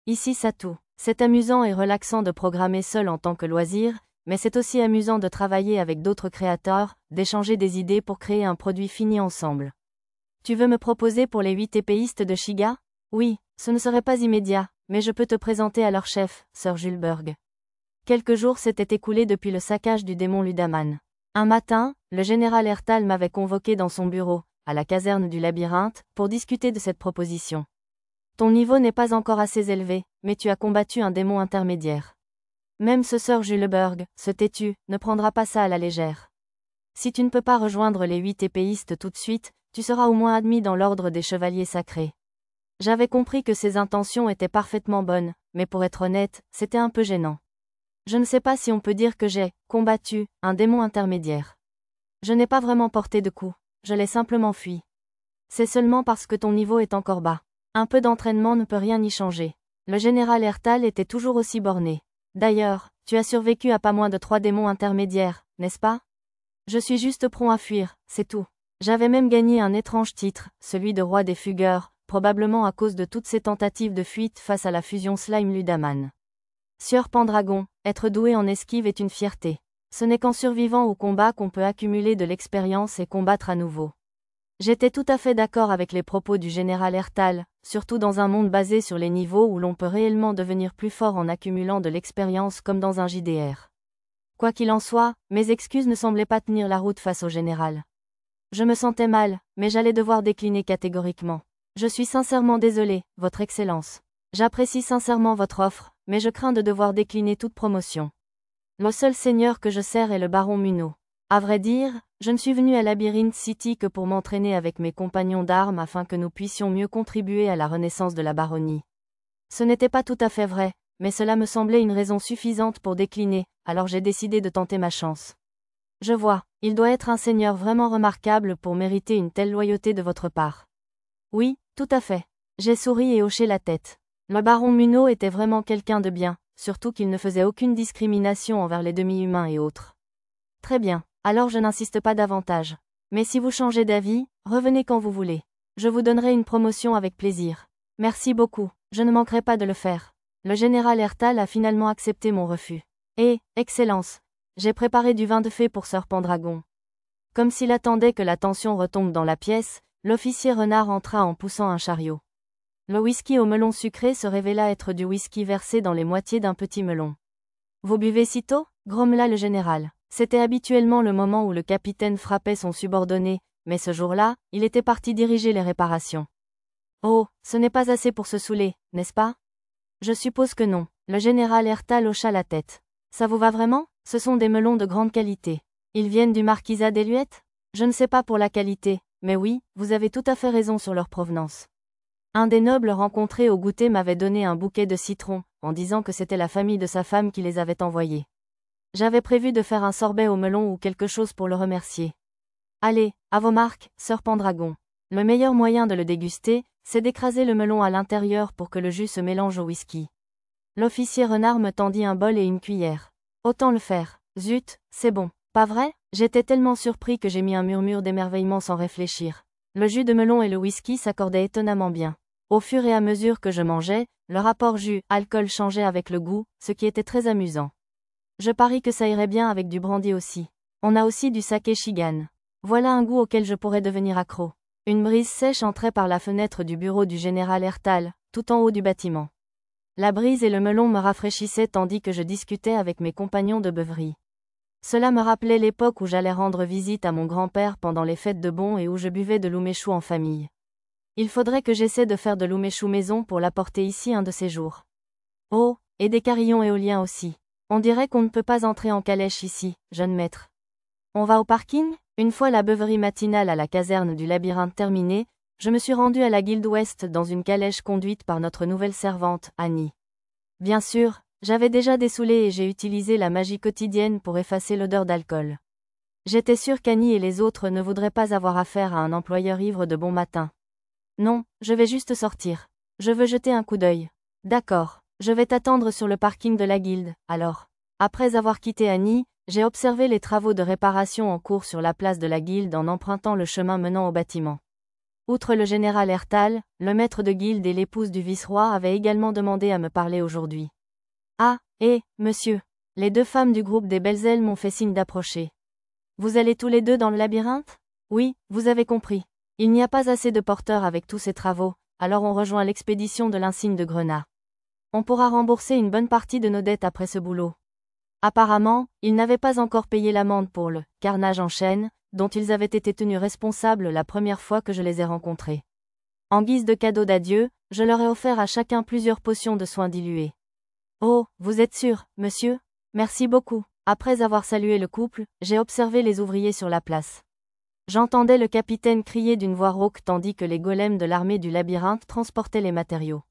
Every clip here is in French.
Ici Satou. C'est amusant et relaxant de programmer seul en tant que loisir, mais c'est aussi amusant de travailler avec d'autres créateurs, d'échanger des idées pour créer un produit fini ensemble. Tu veux me proposer pour les 8 épéistes de Shiga? Oui, ce ne serait pas immédiat, mais je peux te présenter à leur chef, Sir Julberg. Quelques jours s'étaient écoulés depuis le saccage du démon Ludaman. Un matin, le général Ertal m'avait convoqué dans son bureau, à la caserne du labyrinthe, pour discuter de cette proposition. Ton niveau n'est pas encore assez élevé, mais tu as combattu un démon intermédiaire. Même ce Sir Julberg, ce têtu, ne prendra pas ça à la légère. Si tu ne peux pas rejoindre les 8 épéistes tout de suite, tu seras au moins admis dans l'ordre des chevaliers sacrés. J'avais compris que ses intentions étaient parfaitement bonnes, mais pour être honnête, c'était un peu gênant. Je ne sais pas si on peut dire que j'ai combattu un démon intermédiaire. Je n'ai pas vraiment porté de coups, je l'ai simplement fui. C'est seulement parce que ton niveau est encore bas. Un peu d'entraînement ne peut rien y changer. Le général Ertal était toujours aussi borné. D'ailleurs, tu as survécu à pas moins de 3 démons intermédiaires, n'est-ce pas? Je suis juste prompt à fuir, c'est tout. J'avais même gagné un étrange titre, celui de roi des fugueurs, probablement à cause de toutes ces tentatives de fuite face à la fusion Slime-Ludaman. Sieur Pendragon, être doué en esquive est une fierté. Ce n'est qu'en survivant au combat qu'on peut accumuler de l'expérience et combattre à nouveau. J'étais tout à fait d'accord avec les propos du général Ertal, surtout dans un monde basé sur les niveaux où l'on peut réellement devenir plus fort en accumulant de l'expérience comme dans un JDR. Quoi qu'il en soit, mes excuses ne semblaient pas tenir la route face au général. Je me sentais mal, mais j'allais devoir décliner catégoriquement. Je suis sincèrement désolé, Votre Excellence. J'apprécie sincèrement votre offre, mais je crains de devoir décliner toute promotion. Le seul seigneur que je sers est le baron Munno. À vrai dire, je ne suis venu à Labyrinth City que pour m'entraîner avec mes compagnons d'armes afin que nous puissions mieux contribuer à la renaissance de la baronnie. Ce n'était pas tout à fait vrai, mais cela me semblait une raison suffisante pour décliner, alors j'ai décidé de tenter ma chance. Je vois, il doit être un seigneur vraiment remarquable pour mériter une telle loyauté de votre part. Oui, tout à fait. J'ai souri et hoché la tête. Le baron Munno était vraiment quelqu'un de bien, surtout qu'il ne faisait aucune discrimination envers les demi-humains et autres. Très bien, alors je n'insiste pas davantage. Mais si vous changez d'avis, revenez quand vous voulez. Je vous donnerai une promotion avec plaisir. Merci beaucoup, je ne manquerai pas de le faire. Le général Ertal a finalement accepté mon refus. Et, Excellence, j'ai préparé du vin de fée pour Sir Pendragon. Comme s'il attendait que la tension retombe dans la pièce, l'officier renard entra en poussant un chariot. Le whisky au melon sucré se révéla être du whisky versé dans les moitiés d'un petit melon. Vous buvez si tôt? Grommela le général. C'était habituellement le moment où le capitaine frappait son subordonné, mais ce jour-là, il était parti diriger les réparations. Oh, ce n'est pas assez pour se saouler, n'est-ce pas? Je suppose que non. Le général Ertal hocha la tête. Ça vous va vraiment? Ce sont des melons de grande qualité. Ils viennent du marquisat d'Eluette? Je ne sais pas pour la qualité, mais oui, vous avez tout à fait raison sur leur provenance. Un des nobles rencontrés au goûter m'avait donné un bouquet de citrons, en disant que c'était la famille de sa femme qui les avait envoyés. J'avais prévu de faire un sorbet au melon ou quelque chose pour le remercier. Allez, à vos marques, Sir Pendragon. Le meilleur moyen de le déguster, c'est d'écraser le melon à l'intérieur pour que le jus se mélange au whisky. L'officier renard me tendit un bol et une cuillère. Autant le faire. Zut, c'est bon. Pas vrai? J'étais tellement surpris que j'ai mis un murmure d'émerveillement sans réfléchir. Le jus de melon et le whisky s'accordaient étonnamment bien. Au fur et à mesure que je mangeais, le rapport jus-alcool changeait avec le goût, ce qui était très amusant. Je parie que ça irait bien avec du brandy aussi. On a aussi du saké Shigan. Voilà un goût auquel je pourrais devenir accro. Une brise sèche entrait par la fenêtre du bureau du général Ertal, tout en haut du bâtiment. La brise et le melon me rafraîchissaient tandis que je discutais avec mes compagnons de beuverie. Cela me rappelait l'époque où j'allais rendre visite à mon grand-père pendant les fêtes de Bon et où je buvais de l'umeshu en famille. Il faudrait que j'essaie de faire de l'umeshu maison pour l'apporter ici un de ces jours. Oh, et des carillons éoliens aussi. On dirait qu'on ne peut pas entrer en calèche ici, jeune maître. On va au parking? Une fois la beuverie matinale à la caserne du labyrinthe terminée, je me suis rendu à la Guilde Ouest dans une calèche conduite par notre nouvelle servante, Annie. Bien sûr, j'avais déjà dessoulé et j'ai utilisé la magie quotidienne pour effacer l'odeur d'alcool. J'étais sûr qu'Annie et les autres ne voudraient pas avoir affaire à un employeur ivre de bon matin. Non, je vais juste sortir. Je veux jeter un coup d'œil. D'accord, je vais t'attendre sur le parking de la Guilde, alors. Après avoir quitté Annie, j'ai observé les travaux de réparation en cours sur la place de la Guilde en empruntant le chemin menant au bâtiment. Outre le général Ertal, le maître de guilde et l'épouse du vice-roi avaient également demandé à me parler aujourd'hui. Ah, monsieur. Les 2 femmes du groupe des Belles Ailes m'ont fait signe d'approcher. Vous allez tous les 2 dans le labyrinthe? Oui, vous avez compris. Il n'y a pas assez de porteurs avec tous ces travaux, alors on rejoint l'expédition de l'insigne de Grenat. On pourra rembourser une bonne partie de nos dettes après ce boulot. Apparemment, ils n'avaient pas encore payé l'amende pour le « carnage en chaîne », dont ils avaient été tenus responsables la première fois que je les ai rencontrés. En guise de cadeau d'adieu, je leur ai offert à chacun plusieurs potions de soins dilués. Oh, vous êtes sûr, monsieur? Merci beaucoup. Après avoir salué le couple, j'ai observé les ouvriers sur la place. J'entendais le capitaine crier d'une voix rauque tandis que les golems de l'armée du labyrinthe transportaient les matériaux.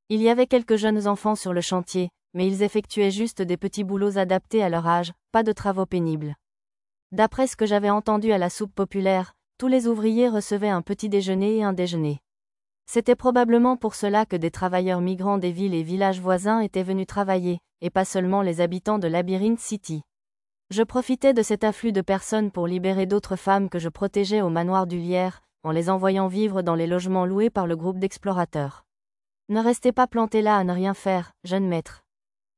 Il y avait quelques jeunes enfants sur le chantier, mais ils effectuaient juste des petits boulots adaptés à leur âge, pas de travaux pénibles. D'après ce que j'avais entendu à la soupe populaire, tous les ouvriers recevaient un petit déjeuner et un déjeuner. C'était probablement pour cela que des travailleurs migrants des villes et villages voisins étaient venus travailler, et pas seulement les habitants de Labyrinth City. Je profitais de cet afflux de personnes pour libérer d'autres femmes que je protégeais au manoir du Lierre, en les envoyant vivre dans les logements loués par le groupe d'explorateurs. Ne restez pas plantés là à ne rien faire, jeune maître.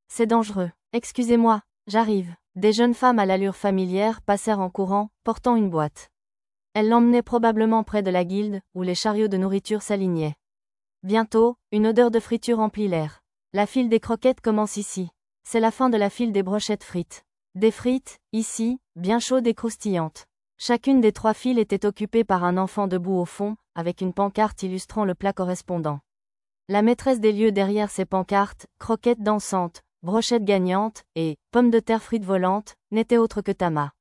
C'est dangereux. Excusez-moi, j'arrive. Des jeunes femmes à l'allure familière passèrent en courant, portant une boîte. Elles l'emmenaient probablement près de la guilde, où les chariots de nourriture s'alignaient. Bientôt, une odeur de friture emplit l'air. La file des croquettes commence ici. C'est la fin de la file des brochettes frites. Des frites, ici, bien chaudes et croustillantes. Chacune des 3 files était occupée par un enfant debout au fond, avec une pancarte illustrant le plat correspondant. La maîtresse des lieux derrière ces pancartes, croquettes dansantes, brochettes gagnantes, et pommes de terre frites volantes, n'était autre que Tama.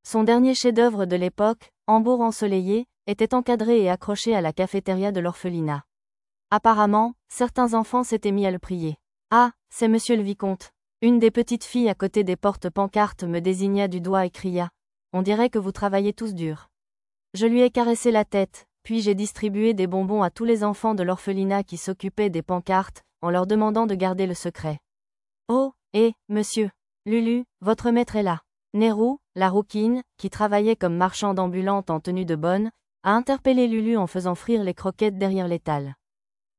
Son dernier chef-d'œuvre de l'époque, Hambourg ensoleillé, était encadré et accroché à la cafétéria de l'orphelinat. Apparemment, certains enfants s'étaient mis à le prier. Ah, c'est monsieur le vicomte. Une des petites filles à côté des porte-pancartes me désigna du doigt et cria. On dirait que vous travaillez tous dur. Je lui ai caressé la tête, puis j'ai distribué des bonbons à tous les enfants de l'orphelinat qui s'occupaient des pancartes, en leur demandant de garder le secret. Oh, monsieur. Lulu, votre maître est là. Nérou, la rouquine, qui travaillait comme marchande ambulante en tenue de bonne, a interpellé Lulu en faisant frire les croquettes derrière l'étal.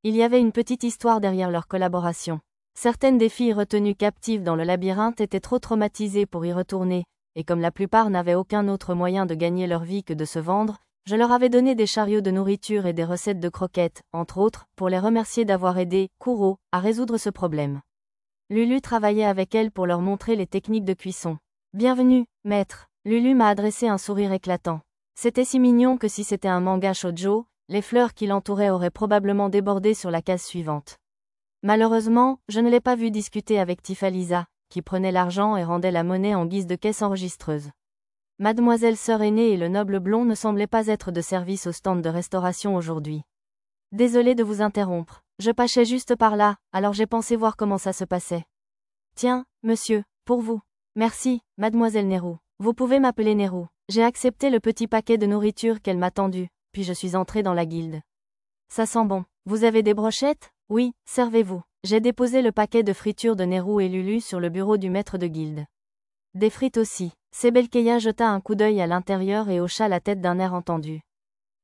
Il y avait une petite histoire derrière leur collaboration. Certaines des filles retenues captives dans le labyrinthe étaient trop traumatisées pour y retourner, et comme la plupart n'avaient aucun autre moyen de gagner leur vie que de se vendre, je leur avais donné des chariots de nourriture et des recettes de croquettes, entre autres, pour les remercier d'avoir aidé Kuro à résoudre ce problème. Lulu travaillait avec elle pour leur montrer les techniques de cuisson. Bienvenue, maître. Lulu m'a adressé un sourire éclatant. C'était si mignon que si c'était un manga shoujo, les fleurs qui l'entouraient auraient probablement débordé sur la case suivante. Malheureusement, je ne l'ai pas vu discuter avec Tifalisa, qui prenait l'argent et rendait la monnaie en guise de caisse enregistreuse. Mademoiselle sœur aînée et le noble blond ne semblaient pas être de service au stand de restauration aujourd'hui. Désolé de vous interrompre. Je passais juste par là, alors j'ai pensé voir comment ça se passait. Tiens, monsieur, pour vous. Merci, mademoiselle Nérou. Vous pouvez m'appeler Nérou. J'ai accepté le petit paquet de nourriture qu'elle m'a tendu, puis je suis entrée dans la guilde. Ça sent bon. Vous avez des brochettes? Oui, servez-vous. J'ai déposé le paquet de fritures de Nérou et Lulu sur le bureau du maître de guilde. Des frites aussi. Sebelkeya jeta un coup d'œil à l'intérieur et hocha la tête d'un air entendu.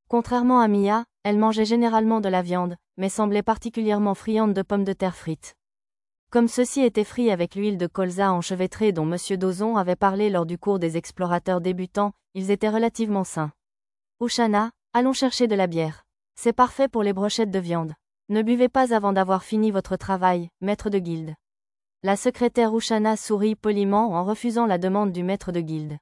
Contrairement à Mia, elle mangeait généralement de la viande, mais semblait particulièrement friande de pommes de terre frites. Comme ceux-ci étaient frits avec l'huile de colza enchevêtrée dont M. Dozon avait parlé lors du cours des explorateurs débutants, ils étaient relativement sains. Ushana, allons chercher de la bière. C'est parfait pour les brochettes de viande. Ne buvez pas avant d'avoir fini votre travail, maître de guilde. La secrétaire Ushana sourit poliment en refusant la demande du maître de guilde.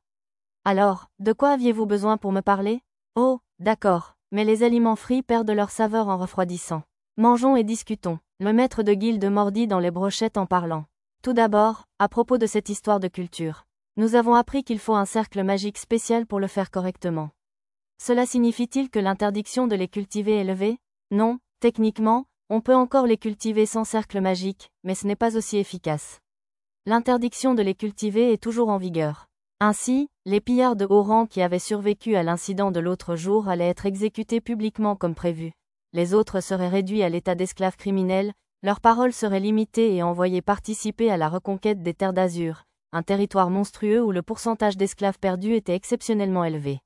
Alors, de quoi aviez-vous besoin pour me parler? Oh, d'accord, mais les aliments frits perdent leur saveur en refroidissant. Mangeons et discutons. Le maître de guilde mordit dans les brochettes en parlant. Tout d'abord, à propos de cette histoire de culture. Nous avons appris qu'il faut un cercle magique spécial pour le faire correctement. Cela signifie-t-il que l'interdiction de les cultiver est levée? Non, techniquement, on peut encore les cultiver sans cercle magique, mais ce n'est pas aussi efficace. L'interdiction de les cultiver est toujours en vigueur. Ainsi, les pillards de haut rang qui avaient survécu à l'incident de l'autre jour allaient être exécutés publiquement comme prévu. Les autres seraient réduits à l'état d'esclaves criminels, leurs paroles seraient limitées et envoyées participer à la reconquête des terres d'Azur, un territoire monstrueux où le pourcentage d'esclaves perdus était exceptionnellement élevé.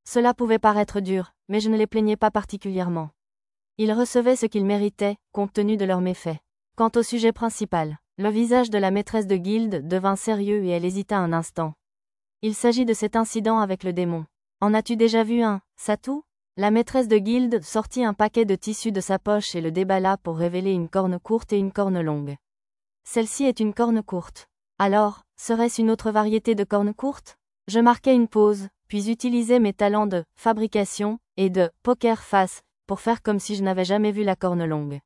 Cela pouvait paraître dur, mais je ne les plaignais pas particulièrement. Ils recevaient ce qu'ils méritaient, compte tenu de leurs méfaits. Quant au sujet principal, le visage de la maîtresse de guilde devint sérieux et elle hésita un instant. Il s'agit de cet incident avec le démon. En as-tu déjà vu un, Satou? La maîtresse de guilde sortit un paquet de tissu de sa poche et le déballa pour révéler une corne courte et une corne longue. Celle-ci est une corne courte. Alors, serait-ce une autre variété de corne courte? Je marquai une pause, puis utilisai mes talents de fabrication et de poker face pour faire comme si je n'avais jamais vu la corne longue.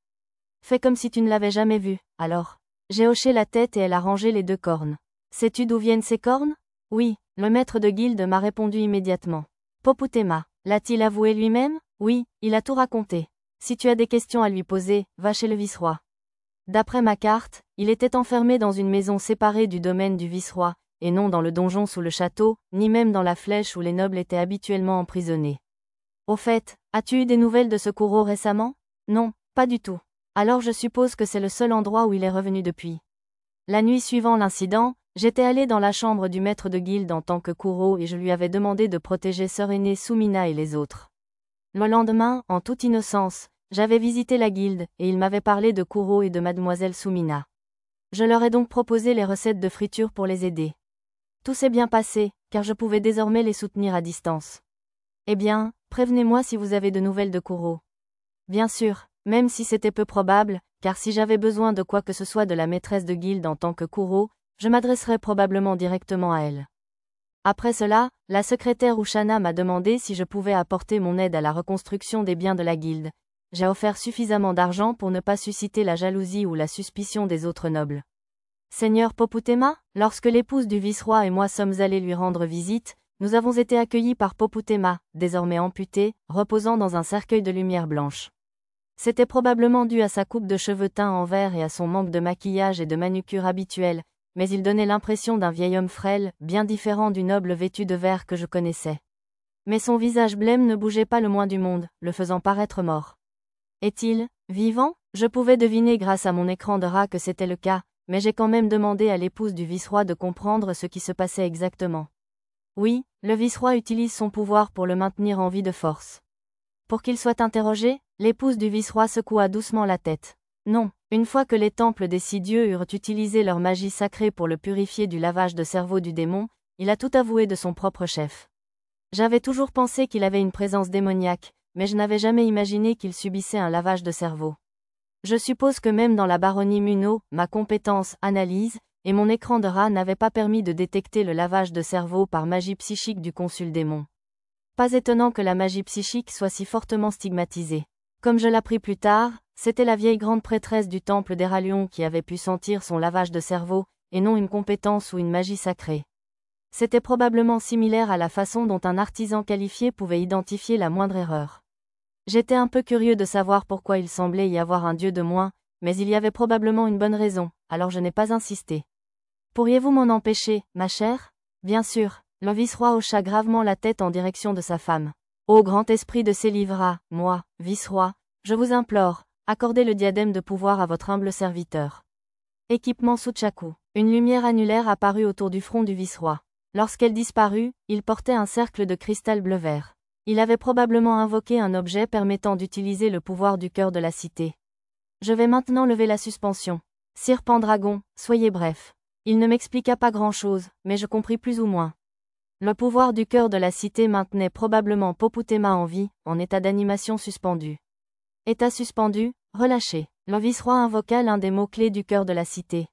Fais comme si tu ne l'avais jamais vue, alors. J'ai hoché la tête et elle a rangé les deux cornes. Sais-tu d'où viennent ces cornes? Oui, le maître de guilde m'a répondu immédiatement. Poputema, l'a-t-il avoué lui-même? Oui, il a tout raconté. Si tu as des questions à lui poser, va chez le vice-roi. D'après ma carte, il était enfermé dans une maison séparée du domaine du vice-roi, et non dans le donjon sous le château, ni même dans la flèche où les nobles étaient habituellement emprisonnés. Au fait, as-tu eu des nouvelles de ce Kuro récemment? Non, pas du tout. Alors je suppose que c'est le seul endroit où il est revenu depuis. La nuit suivant l'incident, j'étais allé dans la chambre du maître de guilde en tant que Kuro et je lui avais demandé de protéger sœur aînée Sumina et les autres. Le lendemain, en toute innocence, j'avais visité la guilde et il m'avait parlé de Kuro et de mademoiselle Sumina. Je leur ai donc proposé les recettes de friture pour les aider. Tout s'est bien passé, car je pouvais désormais les soutenir à distance. Eh bien, prévenez-moi si vous avez de nouvelles de Kuro. Bien sûr, même si c'était peu probable, car si j'avais besoin de quoi que ce soit de la maîtresse de guilde en tant que Kuro, je m'adresserais probablement directement à elle. Après cela, la secrétaire Ushana m'a demandé si je pouvais apporter mon aide à la reconstruction des biens de la guilde. J'ai offert suffisamment d'argent pour ne pas susciter la jalousie ou la suspicion des autres nobles. Seigneur Poputema, lorsque l'épouse du vice-roi et moi sommes allés lui rendre visite, nous avons été accueillis par Poputema, désormais amputé, reposant dans un cercueil de lumière blanche. C'était probablement dû à sa coupe de cheveux teints en vert et à son manque de maquillage et de manucure habituel, mais il donnait l'impression d'un vieil homme frêle, bien différent du noble vêtu de vert que je connaissais. Mais son visage blême ne bougeait pas le moins du monde, le faisant paraître mort. Est-il vivant? Je pouvais deviner grâce à mon écran de rat que c'était le cas, mais j'ai quand même demandé à l'épouse du vice-roi de comprendre ce qui se passait exactement. Oui, le vice-roi utilise son pouvoir pour le maintenir en vie de force. Pour qu'il soit interrogé, l'épouse du vice-roi secoua doucement la tête. Non, une fois que les temples des 6 dieux eurent utilisé leur magie sacrée pour le purifier du lavage de cerveau du démon, il a tout avoué de son propre chef. J'avais toujours pensé qu'il avait une présence démoniaque, mais je n'avais jamais imaginé qu'il subissait un lavage de cerveau. Je suppose que même dans la baronnie Munno, ma compétence analyse et mon écran de rat n'avaient pas permis de détecter le lavage de cerveau par magie psychique du consul démon. Pas étonnant que la magie psychique soit si fortement stigmatisée. Comme je l'appris plus tard, c'était la vieille grande prêtresse du temple d'Éralion qui avait pu sentir son lavage de cerveau, et non une compétence ou une magie sacrée. C'était probablement similaire à la façon dont un artisan qualifié pouvait identifier la moindre erreur. J'étais un peu curieux de savoir pourquoi il semblait y avoir un dieu de moins, mais il y avait probablement une bonne raison, alors je n'ai pas insisté. Pourriez-vous m'en empêcher, ma chère? Bien sûr, le vice-roi hocha gravement la tête en direction de sa femme. Ô grand esprit de Célivra, moi, vice-roi, je vous implore, accordez le diadème de pouvoir à votre humble serviteur. Équipement Suchaku. Une lumière annulaire apparut autour du front du vice-roi. Lorsqu'elle disparut, il portait un cercle de cristal bleu-vert. Il avait probablement invoqué un objet permettant d'utiliser le pouvoir du cœur de la cité. Je vais maintenant lever la suspension. Sire Pendragon, soyez bref. Il ne m'expliqua pas grand-chose, mais je compris plus ou moins. Le pouvoir du cœur de la cité maintenait probablement Poputema en vie, en état d'animation suspendu. État suspendu, relâché. Le vice-roi invoqua l'un des mots-clés du cœur de la cité.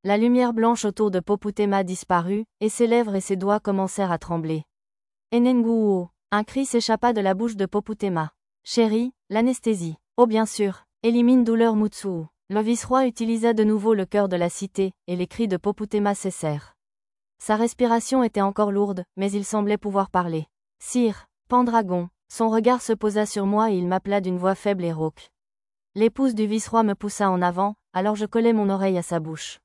La lumière blanche autour de Poputema disparut, et ses lèvres et ses doigts commencèrent à trembler. Enenguo. Un cri s'échappa de la bouche de Poputema. Chérie, l'anesthésie. Oh bien sûr, élimine douleur Mutsu. Le vice-roi utilisa de nouveau le cœur de la cité, et les cris de Poputema cessèrent. Sa respiration était encore lourde, mais il semblait pouvoir parler. Sire, Pendragon. Son regard se posa sur moi et il m'appela d'une voix faible et rauque. L'épouse du vice-roi me poussa en avant, alors je collai mon oreille à sa bouche.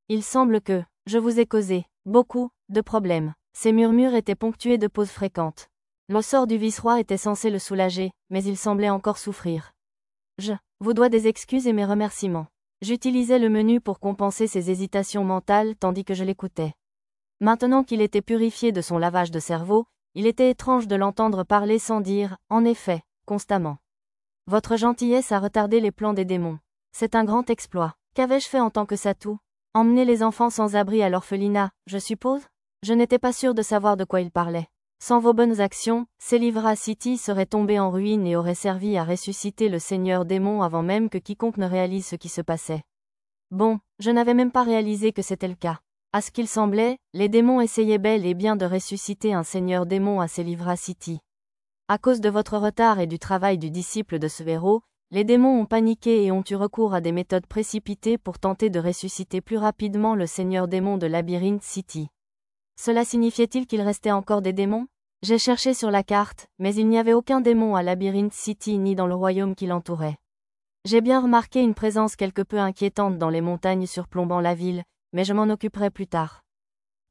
Il semble que, je vous ai causé, beaucoup, de problèmes. Ces murmures étaient ponctués de pauses fréquentes. Le sort du vice-roi était censé le soulager, mais il semblait encore souffrir. Je vous dois des excuses et mes remerciements. J'utilisais le menu pour compenser ses hésitations mentales tandis que je l'écoutais. Maintenant qu'il était purifié de son lavage de cerveau, Il était étrange de l'entendre parler sans dire « en effet » constamment. Votre gentillesse a retardé les plans des démons. C'est un grand exploit. Qu'avais-je fait en tant que Satou? Emmener les enfants sans abri à l'orphelinat, je suppose? Je n'étais pas sûr de savoir de quoi il parlait. Sans vos bonnes actions, Célivra City serait tombé en ruine et aurait servi à ressusciter le seigneur démon avant même que quiconque ne réalise ce qui se passait. Bon, je n'avais même pas réalisé que c'était le cas. À ce qu'il semblait, les démons essayaient bel et bien de ressusciter un seigneur démon à Célivra City. À cause de votre retard et du travail du disciple de ce héros, les démons ont paniqué et ont eu recours à des méthodes précipitées pour tenter de ressusciter plus rapidement le seigneur démon de Labyrinth City. Cela signifiait-il qu'il restait encore des démons? J'ai cherché sur la carte, mais il n'y avait aucun démon à Labyrinth City ni dans le royaume qui l'entourait. J'ai bien remarqué une présence quelque peu inquiétante dans les montagnes surplombant la ville, mais je m'en occuperai plus tard.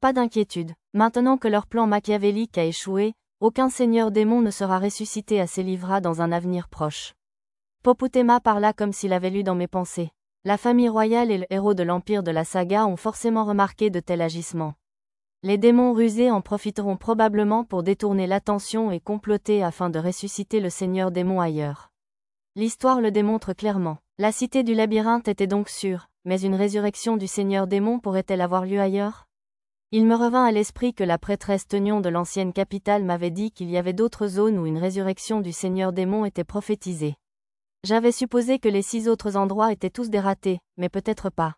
Pas d'inquiétude, maintenant que leur plan machiavélique a échoué, aucun seigneur démon ne sera ressuscité à Célivra dans un avenir proche. Poputema parla comme s'il avait lu dans mes pensées. La famille royale et le héros de l'empire de la saga ont forcément remarqué de tels agissements. Les démons rusés en profiteront probablement pour détourner l'attention et comploter afin de ressusciter le seigneur démon ailleurs. L'histoire le démontre clairement. La cité du labyrinthe était donc sûre, mais une résurrection du seigneur démon pourrait-elle avoir lieu ailleurs? Il me revint à l'esprit que la prêtresse Tenion de l'ancienne capitale m'avait dit qu'il y avait d'autres zones où une résurrection du seigneur démon était prophétisée. J'avais supposé que les 6 autres endroits étaient tous des ratés, mais peut-être pas.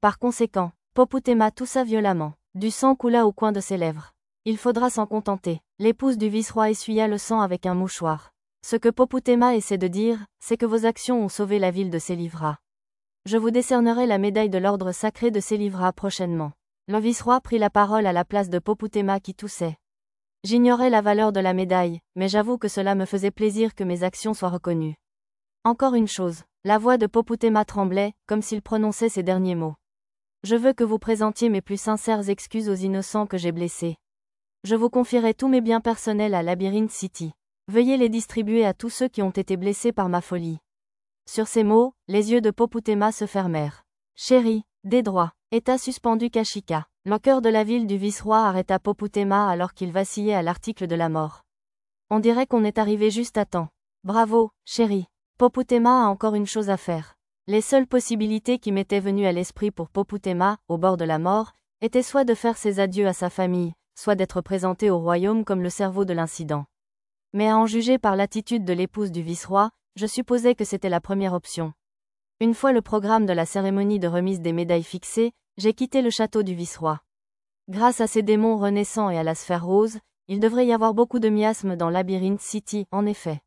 Par conséquent, Poputema toussa violemment. Du sang coula au coin de ses lèvres. Il faudra s'en contenter. L'épouse du vice-roi essuya le sang avec un mouchoir. Ce que Poputema essaie de dire, c'est que vos actions ont sauvé la ville de Célivra. Je vous décernerai la médaille de l'ordre sacré de Célivra prochainement. Le vice-roi prit la parole à la place de Poputema qui toussait. J'ignorais la valeur de la médaille, mais j'avoue que cela me faisait plaisir que mes actions soient reconnues. Encore une chose, la voix de Poputema tremblait, comme s'il prononçait ces derniers mots. Je veux que vous présentiez mes plus sincères excuses aux innocents que j'ai blessés. Je vous confierai tous mes biens personnels à Labyrinth City. Veuillez les distribuer à tous ceux qui ont été blessés par ma folie. Sur ces mots, les yeux de Poputema se fermèrent. Chérie, des droits. État suspendu Kashika. Le cœur de la ville du vice-roi arrêta Poputema alors qu'il vacillait à l'article de la mort. On dirait qu'on est arrivé juste à temps. Bravo, chérie. Poputema a encore une chose à faire. Les seules possibilités qui m'étaient venues à l'esprit pour Poputema, au bord de la mort, étaient soit de faire ses adieux à sa famille, soit d'être présenté au royaume comme le cerveau de l'incident. Mais à en juger par l'attitude de l'épouse du vice-roi, je supposais que c'était la première option. Une fois le programme de la cérémonie de remise des médailles fixé, j'ai quitté le château du vice-roi. Grâce à ces démons renaissants et à la sphère rose, il devrait y avoir beaucoup de miasmes dans Labyrinth City, en effet.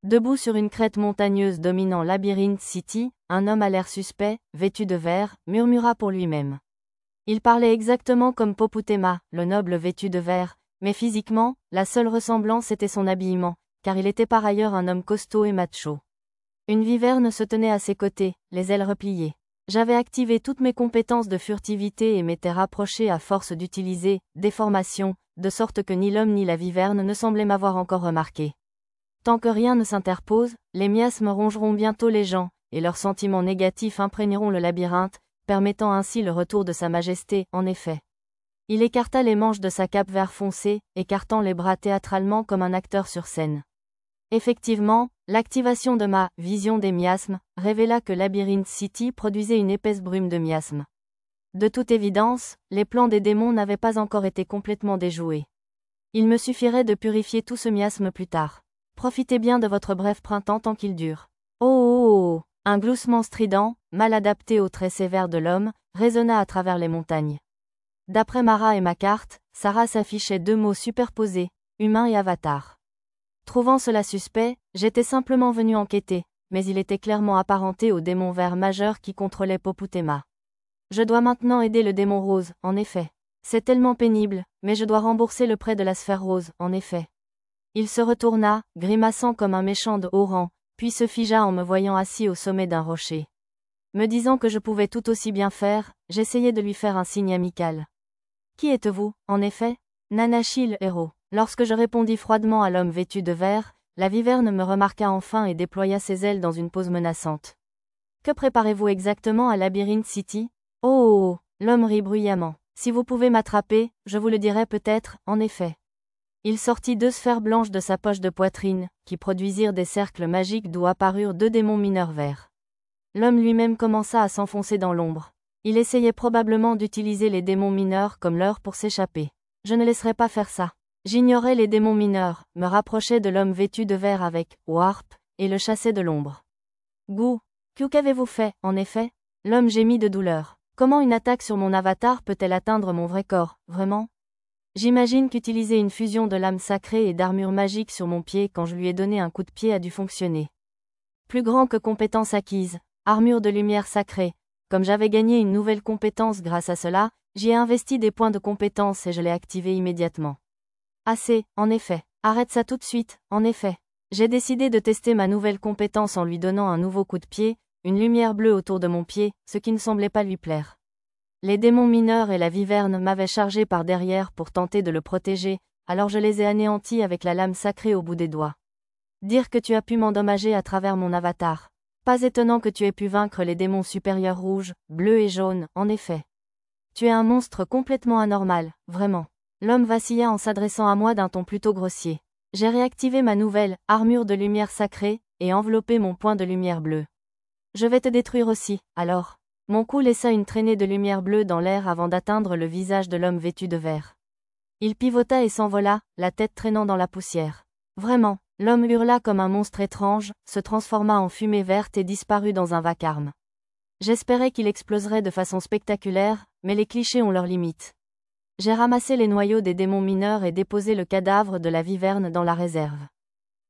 Debout sur une crête montagneuse dominant Labyrinth City, un homme à l'air suspect, vêtu de vert, murmura pour lui-même. Il parlait exactement comme Poputema, le noble vêtu de vert, mais physiquement, la seule ressemblance était son habillement, car il était par ailleurs un homme costaud et macho. Une viverne se tenait à ses côtés, les ailes repliées. J'avais activé toutes mes compétences de furtivité et m'étais rapproché à force d'utiliser des formations, de sorte que ni l'homme ni la viverne ne semblaient m'avoir encore remarqué. Tant que rien ne s'interpose, les miasmes rongeront bientôt les gens, et leurs sentiments négatifs imprégneront le labyrinthe, permettant ainsi le retour de sa majesté, en effet. Il écarta les manches de sa cape vert foncé, écartant les bras théâtralement comme un acteur sur scène. Effectivement, l'activation de ma « vision des miasmes » révéla que Labyrinth City produisait une épaisse brume de miasmes. De toute évidence, les plans des démons n'avaient pas encore été complètement déjoués. Il me suffirait de purifier tout ce miasme plus tard. Profitez bien de votre bref printemps tant qu'il dure. Oh oh oh oh. Un gloussement strident, mal adapté aux traits sévères de l'homme, résonna à travers les montagnes. D'après Mara et ma carte, sa race affichait 2 mots superposés, humain et avatar. Trouvant cela suspect, j'étais simplement venu enquêter, mais il était clairement apparenté au démon vert majeur qui contrôlait Poputema. Je dois maintenant aider le démon rose, en effet. C'est tellement pénible, mais je dois rembourser le prêt de la sphère rose, en effet. Il se retourna, grimaçant comme un méchant de haut rang, puis se figea en me voyant assis au sommet d'un rocher. Me disant que je pouvais tout aussi bien faire, j'essayai de lui faire un signe amical. Qui êtes-vous, en effet? Nanashi le héros. Lorsque je répondis froidement à l'homme vêtu de vert, la viverne me remarqua enfin et déploya ses ailes dans une pose menaçante. Que préparez-vous exactement à Labyrinth City? Oh oh oh, l'homme rit bruyamment. Si vous pouvez m'attraper, je vous le dirai peut-être, en effet. Il sortit 2 sphères blanches de sa poche de poitrine, qui produisirent des cercles magiques d'où apparurent 2 démons mineurs verts. L'homme lui-même commença à s'enfoncer dans l'ombre. Il essayait probablement d'utiliser les démons mineurs comme leurre pour s'échapper. Je ne laisserai pas faire ça. J'ignorais les démons mineurs, me rapprochais de l'homme vêtu de vert avec warp, et le chassais de l'ombre. Gou, qu'avez-vous fait, en effet? L'homme gémit de douleur. Comment une attaque sur mon avatar peut-elle atteindre mon vrai corps, vraiment? J'imagine qu'utiliser une fusion de lame sacrée et d'armure magique sur mon pied quand je lui ai donné un coup de pied a dû fonctionner. Plus grand que compétence acquise, armure de lumière sacrée. Comme j'avais gagné une nouvelle compétence grâce à cela, j'y ai investi des points de compétence et je l'ai activé immédiatement. Assez, en effet. Arrête ça tout de suite, en effet. J'ai décidé de tester ma nouvelle compétence en lui donnant un nouveau coup de pied, une lumière bleue autour de mon pied, ce qui ne semblait pas lui plaire. Les démons mineurs et la viverne m'avaient chargé par derrière pour tenter de le protéger, alors je les ai anéantis avec la lame sacrée au bout des doigts. Dire que tu as pu m'endommager à travers mon avatar. Pas étonnant que tu aies pu vaincre les démons supérieurs rouges, bleus et jaunes, en effet. Tu es un monstre complètement anormal, vraiment. L'homme vacilla en s'adressant à moi d'un ton plutôt grossier. J'ai réactivé ma nouvelle armure de lumière sacrée et enveloppé mon point de lumière bleue. Je vais te détruire aussi, alors. Mon cou laissa une traînée de lumière bleue dans l'air avant d'atteindre le visage de l'homme vêtu de vert. Il pivota et s'envola, la tête traînant dans la poussière. Vraiment, l'homme hurla comme un monstre étrange, se transforma en fumée verte et disparut dans un vacarme. J'espérais qu'il exploserait de façon spectaculaire, mais les clichés ont leurs limites. J'ai ramassé les noyaux des démons mineurs et déposé le cadavre de la viverne dans la réserve.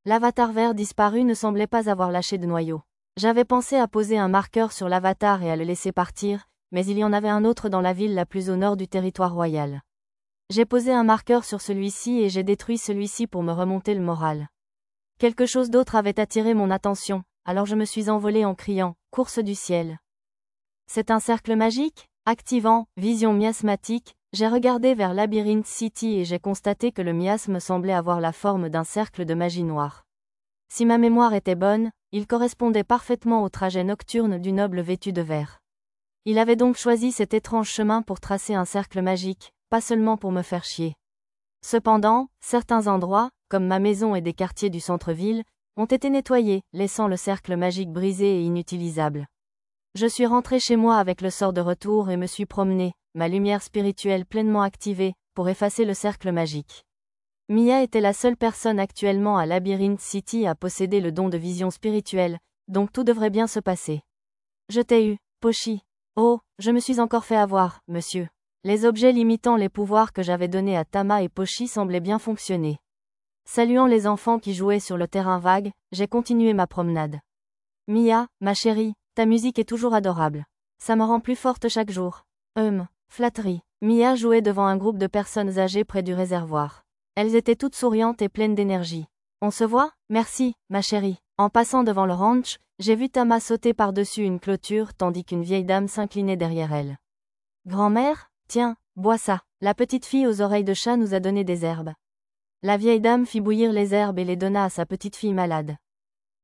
L'avatar vert disparu ne semblait pas avoir lâché de noyaux. J'avais pensé à poser un marqueur sur l'avatar et à le laisser partir, mais il y en avait un autre dans la ville la plus au nord du territoire royal. J'ai posé un marqueur sur celui-ci et j'ai détruit celui-ci pour me remonter le moral. Quelque chose d'autre avait attiré mon attention, alors je me suis envolé en criant « Course du ciel ». C'est un cercle magique? Activant « Vision miasmatique », j'ai regardé vers Labyrinth City et j'ai constaté que le miasme semblait avoir la forme d'un cercle de magie noire. Si ma mémoire était bonne, il correspondait parfaitement au trajet nocturne du noble vêtu de vert. Il avait donc choisi cet étrange chemin pour tracer un cercle magique, pas seulement pour me faire chier. Cependant, certains endroits, comme ma maison et des quartiers du centre-ville, ont été nettoyés, laissant le cercle magique brisé et inutilisable. Je suis rentré chez moi avec le sort de retour et me suis promené, ma lumière spirituelle pleinement activée, pour effacer le cercle magique. Mia était la seule personne actuellement à Labyrinth City à posséder le don de vision spirituelle, donc tout devrait bien se passer. Je t'ai eu, Pochi. Oh, je me suis encore fait avoir, monsieur. Les objets limitant les pouvoirs que j'avais donnés à Tama et Pochi semblaient bien fonctionner. Saluant les enfants qui jouaient sur le terrain vague, j'ai continué ma promenade. Mia, ma chérie, ta musique est toujours adorable. Ça me rend plus forte chaque jour. Flatterie. Mia jouait devant un groupe de personnes âgées près du réservoir. Elles étaient toutes souriantes et pleines d'énergie. On se voit? Merci, ma chérie. En passant devant le ranch, j'ai vu Tama sauter par-dessus une clôture tandis qu'une vieille dame s'inclinait derrière elle. Grand-mère? Tiens, bois ça. La petite fille aux oreilles de chat nous a donné des herbes. La vieille dame fit bouillir les herbes et les donna à sa petite fille malade.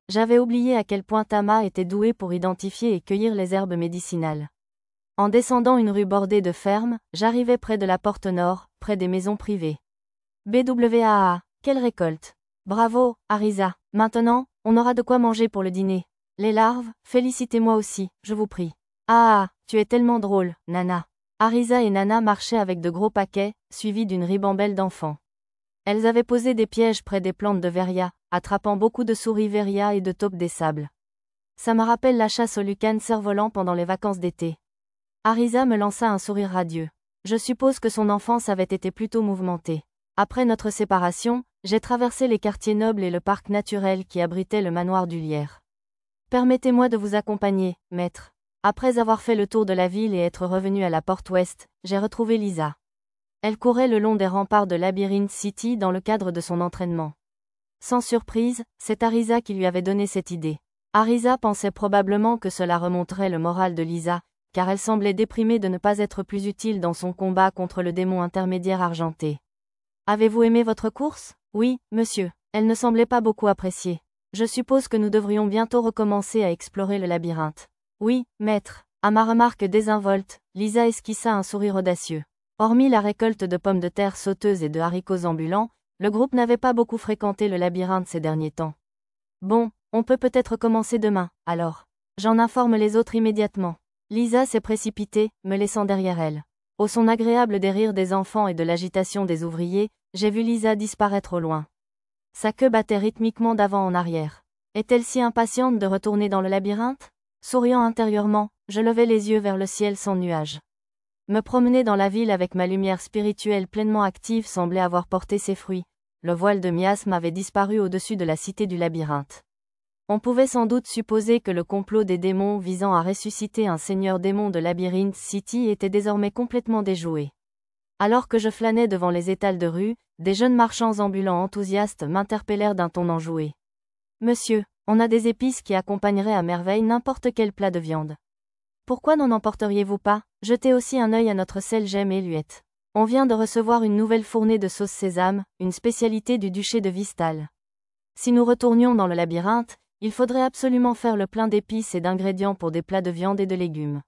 J'avais oublié à quel point Tama était douée pour identifier et cueillir les herbes médicinales. En descendant une rue bordée de fermes, j'arrivais près de la porte nord, près des maisons privées. BWAA, quelle récolte! Bravo, Arisa. Maintenant, on aura de quoi manger pour le dîner. Les larves, félicitez-moi aussi, je vous prie. Ah, tu es tellement drôle, Nana. Arisa et Nana marchaient avec de gros paquets, suivis d'une ribambelle d'enfants. Elles avaient posé des pièges près des plantes de verria, attrapant beaucoup de souris verria et de taupes des sables. Ça me rappelle la chasse au lucan cerf-volant pendant les vacances d'été. Arisa me lança un sourire radieux. Je suppose que son enfance avait été plutôt mouvementée. Après notre séparation, j'ai traversé les quartiers nobles et le parc naturel qui abritait le manoir du Lierre. Permettez-moi de vous accompagner, maître. Après avoir fait le tour de la ville et être revenu à la porte ouest, j'ai retrouvé Lisa. Elle courait le long des remparts de Labyrinth City dans le cadre de son entraînement. Sans surprise, c'est Arisa qui lui avait donné cette idée. Arisa pensait probablement que cela remonterait le moral de Lisa, car elle semblait déprimée de ne pas être plus utile dans son combat contre le démon intermédiaire argenté. Avez-vous aimé votre course? Oui, monsieur. Elle ne semblait pas beaucoup apprécier. Je suppose que nous devrions bientôt recommencer à explorer le labyrinthe. Oui, maître. À ma remarque désinvolte, Lisa esquissa un sourire audacieux. Hormis la récolte de pommes de terre sauteuses et de haricots ambulants, Le groupe n'avait pas beaucoup fréquenté le labyrinthe ces derniers temps. Bon, on peut peut-être commencer demain, alors. J'en informe les autres immédiatement. Lisa s'est précipitée, me laissant derrière elle. Au son agréable des rires des enfants et de l'agitation des ouvriers, j'ai vu Lisa disparaître au loin. Sa queue battait rythmiquement d'avant en arrière. Est-elle si impatiente de retourner dans le labyrinthe? Souriant intérieurement, je levai les yeux vers le ciel sans nuages. Me promener dans la ville avec ma lumière spirituelle pleinement active semblait avoir porté ses fruits. Le voile de miasme avait disparu au-dessus de la cité du labyrinthe. On pouvait sans doute supposer que le complot des démons visant à ressusciter un seigneur démon de Labyrinth City était désormais complètement déjoué. Alors que je flânais devant les étals de rue, des jeunes marchands ambulants enthousiastes m'interpellèrent d'un ton enjoué. « Monsieur, on a des épices qui accompagneraient à merveille n'importe quel plat de viande. Pourquoi n'en emporteriez-vous pas? Jetez aussi un œil à notre sel gemme et Luette. On vient de recevoir une nouvelle fournée de sauce sésame, une spécialité du duché de Vistal. Si nous retournions dans le labyrinthe, il faudrait absolument faire le plein d'épices et d'ingrédients pour des plats de viande et de légumes.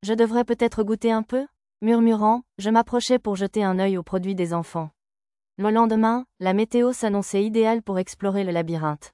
Je devrais peut-être goûter un peu? Murmurant, je m'approchais pour jeter un œil aux produits des enfants. Le lendemain, la météo s'annonçait idéale pour explorer le labyrinthe.